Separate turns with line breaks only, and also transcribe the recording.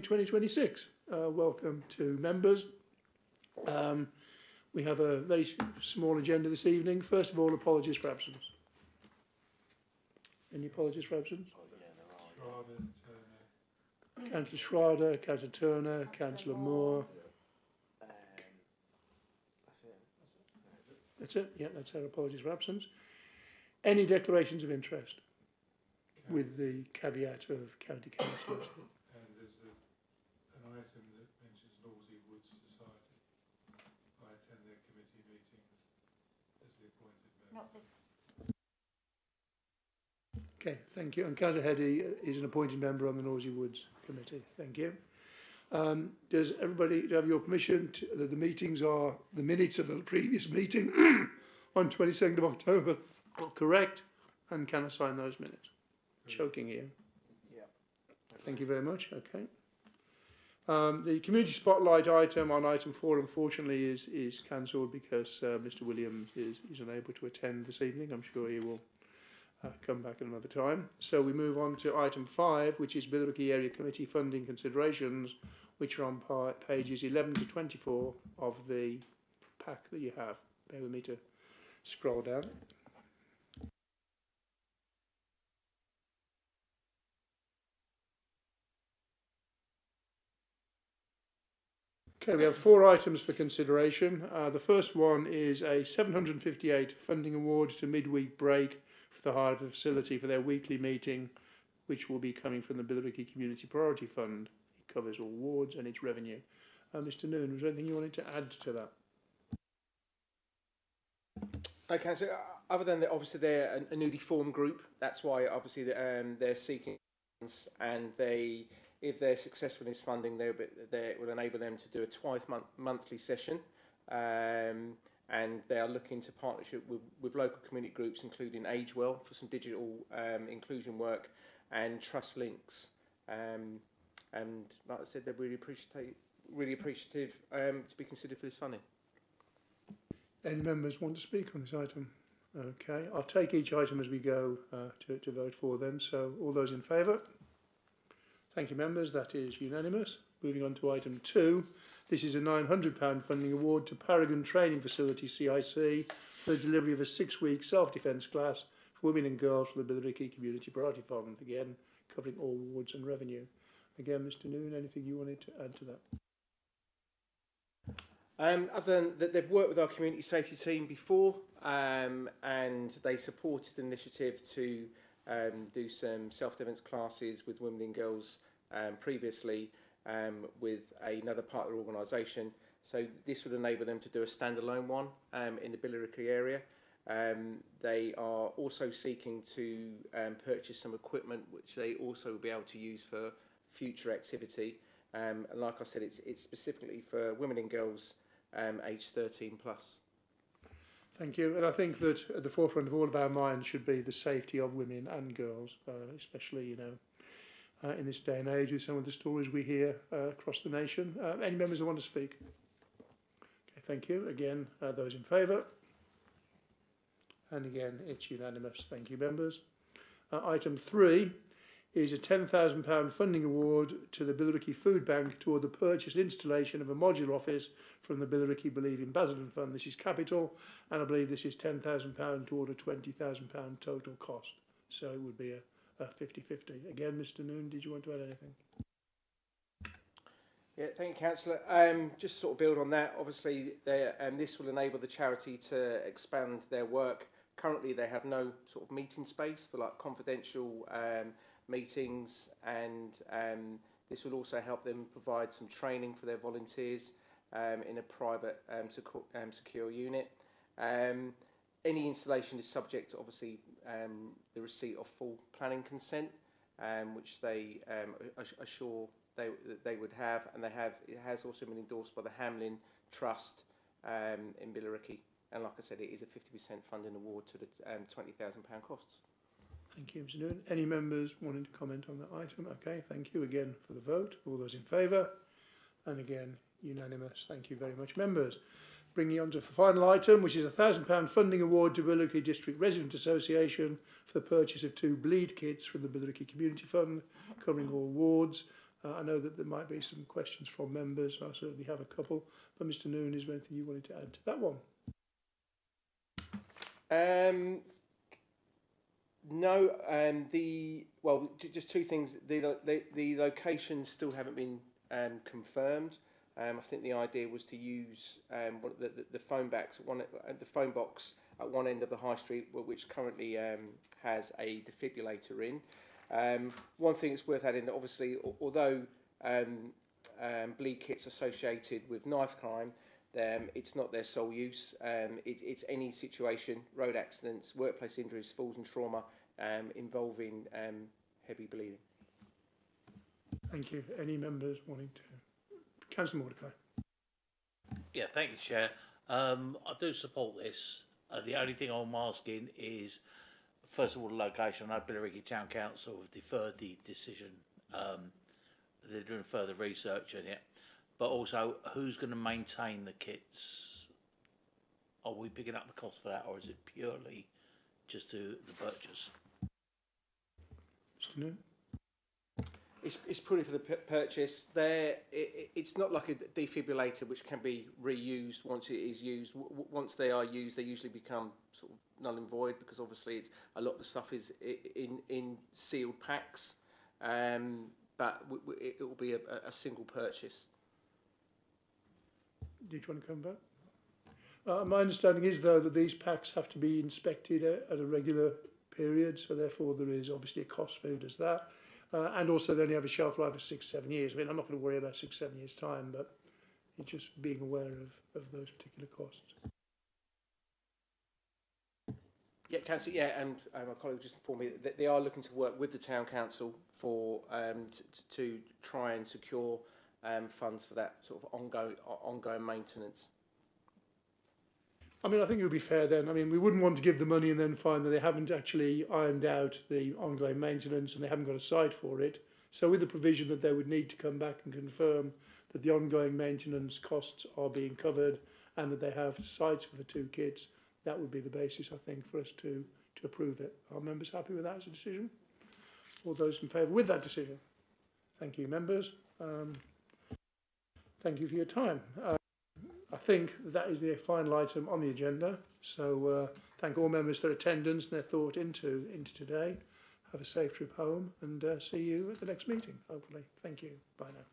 2026. Welcome to members. We have a very small agenda this evening. First of all, apologies for absence. Any apologies for absence? Councillor Schrader, Councillor Turner, Councillor Moore. That's it? Yeah, that's our apologies for absence. Any declarations of interest? With the caveat of county councillors.
And there's an item that mentions Norsey Woods Society. I attend their committee meetings as the appointed member.
Not this.
Okay, thank you. And Councillor Heady is an appointed member on the Norsey Woods Committee. Thank you. Does everybody have your permission that the meetings are the minutes of the previous meeting on 22nd of October correct? And can I sign those minutes? Choking here.
Yeah.
Thank you very much. Okay. The community spotlight item on item 4 unfortunately is cancelled because Mr. Williams is unable to attend this evening. I'm sure he will come back at another time. So we move on to item 5, which is Billericay Area Committee funding considerations, which are on pages 11 to 24 of the pack that you have. Bear with me to scroll down. Okay, we have 4 items for consideration. The first one is a 758 funding award to Midweek Break for the hire of a facility for their weekly meeting, which will be coming from the Billericay Community Priority Fund. It covers all wards and its revenue. Mr. Noon, was there anything you wanted to add to that?
Okay, so other than that, obviously they're a newly formed group. That's why obviously they're seeking, and if they're successful in this funding, they will enable them to do a twice monthly session, and they are looking to partnership with local community groups, including Agewell, for some digital inclusion work, and Trust Links. And like I said, they're really appreciative to be considered for this funding.
Any members want to speak on this item? Okay, I'll take each item as we go to vote for them. So all those in favour? Thank you, members. That is unanimous. Moving on to item 2. This is a £900 funding award to Paragon Training Facility, CIC, for the delivery of a 6-week self-defence class for women and girls for the Billericay Community Priority Fund. Again, covering all wards and revenue. Again, Mr. Noon, anything you wanted to add to that?
Other than that, they've worked with our community safety team before, and they supported an initiative to do some self-defence classes with women and girls previously with another partner organisation. So this would enable them to do a standalone one in the Billericay area. They are also seeking to purchase some equipment which they also will be able to use for future activity. And like I said, it's specifically for women and girls aged 13 plus.
Thank you. And I think that at the forefront of all of our minds should be the safety of women and girls, especially, in this day and age with some of the stories we hear across the nation. Any members who want to speak? Okay, thank you. Again, those in favour? And again, it's unanimous. Thank you, members. Item 3 is a £10,000 funding award to the Billericay Food Bank toward the purchase and installation of a modular office from the Billericay Believe in Basildon Fund. This is capital, and I believe this is £10,000 toward a £20,000 total cost. So it would be a 50-50. Again, Mr. Noon, did you want to add anything?
Yeah, thank you, Councillor. Just sort of build on that. Obviously, this will enable the charity to expand their work. Currently, they have no sort of meeting space for like confidential meetings, and this will also help them provide some training for their volunteers in a private secure unit. Any installation is subject to obviously the receipt of full planning consent, which they assure they would have, and it has also been endorsed by the Hamlin Trust in Billericay, and like I said, it is a 50% funding award to the £20,000 costs.
Thank you, Mr. Noon. Any members wanting to comment on that item? Okay, thank you again for the vote. All those in favour? And again, unanimous. Thank you very much, members. Bringing on to the final item, which is a £1,000 funding award to Billericay District Resident Association for the purchase of 2 bleed kits from the Billericay Community Fund, covering all wards. I know that there might be some questions from members. I certainly have a couple. But Mr. Noon, is there anything you wanted to add to that one?
No. Just two things. The locations still haven't been confirmed. I think the idea was to use the phone box at one end of the high street, which currently has a defibrillator in. One thing that's worth adding, that obviously, although bleed kits associated with knife crime, it's not their sole use. It's any situation, road accidents, workplace injuries, falls and trauma involving heavy bleeding. Thank
you. Any members wanting to? Councillor Mordecai.
Yeah, thank you, Chair. I do support this. The only thing I'm asking is, first of all, the location. I know Billericay Town Council have deferred the decision. They're doing further research on it. But also, who's going to maintain the kits? Are we picking up the cost for that, or is it purely just to the purchase?
Mr. Noon?
It's purely for the purchase. It's not like a defibrillator which can be reused once it is used. Once they are used, they usually become sort of null and void, because obviously a lot of the stuff is in sealed packs. But it will be a single purchase.
Did you want to come back? My understanding is, though, that these packs have to be inspected at a regular period, so therefore there is obviously a cost for who does that. And also they only have a shelf life of 6-7 years. I mean, I'm not going to worry about 6-7 years' time, but it's just being aware of those particular costs.
Yeah, Council. Yeah, and my colleague just informed me that they are looking to work with the Town Council for to try and secure funds for that sort of ongoing maintenance.
I mean, I think it would be fair then. I mean, we wouldn't want to give the money and then find that they haven't actually ironed out the ongoing maintenance and they haven't got a site for it. So with the provision that they would need to come back and confirm that the ongoing maintenance costs are being covered and that they have sites for the 2 kits, that would be the basis, I think, for us to approve it. Are members happy with that as a decision? All those in favour with that decision? Thank you, members. Thank you for your time. I think that is the final item on the agenda. So thank all members for their attendance and their thought into today. Have a safe trip home and see you at the next meeting, hopefully. Thank you. Bye now.